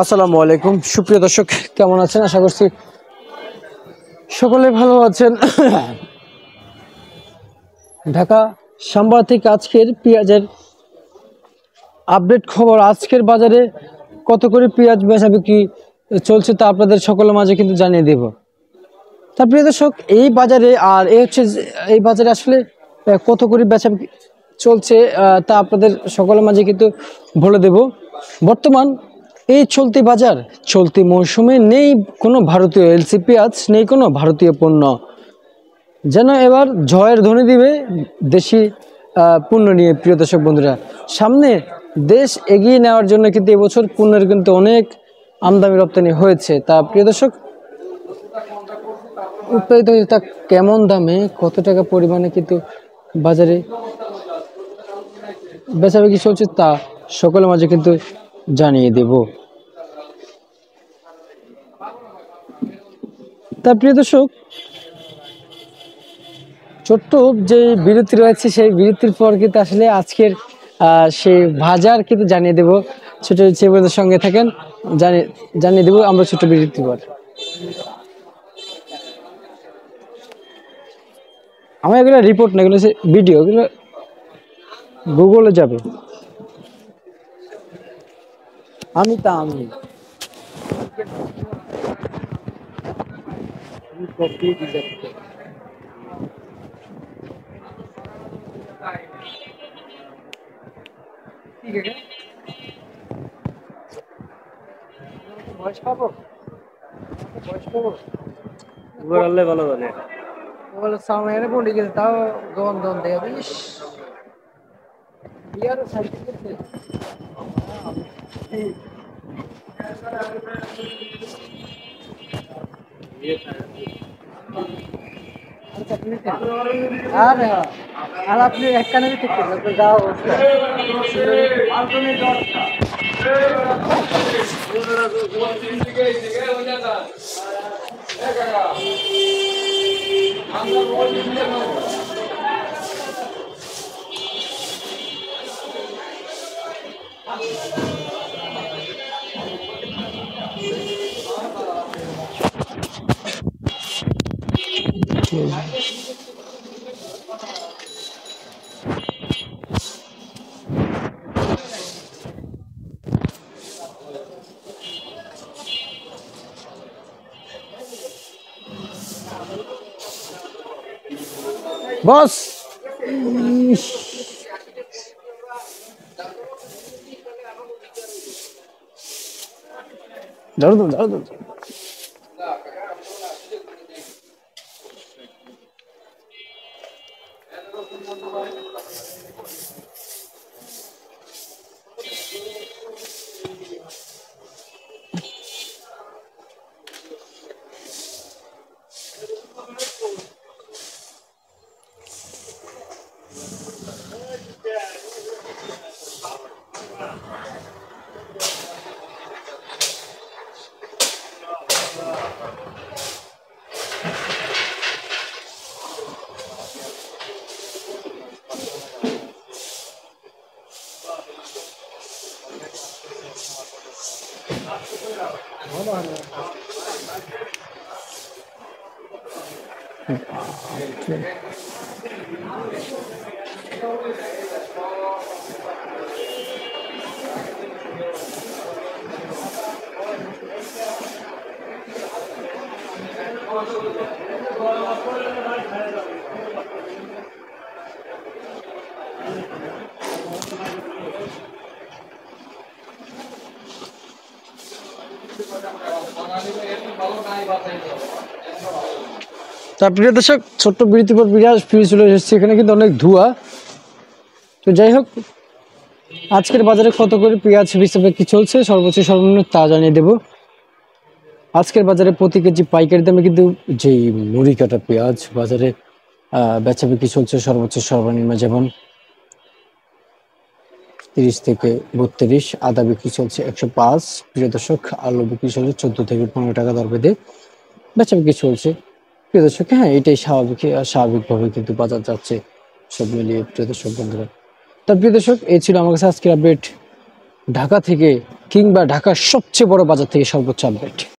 আসসালামু আলাইকুম সুপ্রিয় দর্শক, কেমন আছেন? আশা করছি সকলে ভালো আছেন। ঢাকা সাম্বা থেকে আজকের পেঁয়াজের আপডেট খবর। আজকের বাজারে কত করে পেঁয়াজ বেচাবিক্রি চলছে তা আপনাদের সকলের মাঝে কিন্তু জানিয়ে দেব। তা প্রিয় দর্শক, এই বাজারে এই বাজারে আসলে কত করে বেচাবিক্রি চলছে তা আপনাদের সকলের মাঝে কিন্তু বলে দেব। বর্তমান এই চলতি মৌসুমে নেই কোনো ভারতীয় এলসি পেঁয়াজ, নেই কোনো ভারতীয় পণ্য, যেন এবার জয়ের ধ্বনি দিবে দেশি পণ্য নিয়ে। প্রিয় দর্শক বন্ধুরা, সামনে দেশ এগিয়ে নেওয়ার জন্য কিন্তু এবছর পণ্যের কিন্তু অনেক আমদানি রপ্তানি হয়েছে। তা প্রিয় দর্শক, উৎপাদিত হয়েছে তা কেমন দামে, কত টাকা পরিমাণে কিন্তু বাজারে বেচাবিক্রি চলছে তা সকলের মাঝে কিন্তু জানিয়ে দেব। তা প্রিয় দর্শক, ছোট্ট যে বিরতি রয়েছে সেই বিরতির পর কিন্তু আসলে আজকের সেই বাজার কিন্তু জানিয়ে দেব। ছোট ছেলেদের সঙ্গে থাকেন, জানিয়ে দেব আমরা ছোট বিরতির পর। আমার এগুলো রিপোর্ট না, এগুলো ভিডিও, এগুলো গুগলে যাবে। আমি ভয়েস পাবো, ভালো জানে ওগুলো সামনে পড়ে গেছে, তাও গন্ধ দেখে ইস বিয়ার সার্টিফিকেট আর আপনি এক কানে ঠিক করবেন যাও। বস ধরো তার প্রিয় দর্শক, ছোট্ট বিরতির পর ফিরে চলে এসেছে। এখানে কিন্তু অনেক ধোঁয়া। তো যাই হোক, আজকের বাজারে কত করে পেঁয়াজ বেচাবিক্রি চলছে সর্বোচ্চ সর্বনিম্ন তা জানিয়ে দেব। আজকের বাজারে প্রতি কেজি পাইকারি দামে কিন্তু যেই মুড়ি কাটা পেঁয়াজ বাজারে বেচাবিক্রি চলছে সর্বোচ্চ সর্বনিম্ন, যেমন 30 থেকে 32। আদা বিক্রি চলছে 105। প্রিয় দর্শক, আলু বিক্রি চলছে 14 থেকে 15 টাকা দর বেঁধে বেচাবিক্রি চলছে। প্রিয় দর্শক, হ্যাঁ, এটাই স্বাভাবিকভাবে কিন্তু বাজার যাচ্ছে সব মিলিয়ে। প্রিয় দর্শক বন্ধুরা, তার প্রিয় দর্শক, এই ছিল আমার কাছে আজকের আপডেট। ঢাকা থেকে কিংবা ঢাকার সবচেয়ে বড় বাজার থেকে সর্বোচ্চ আপডেট।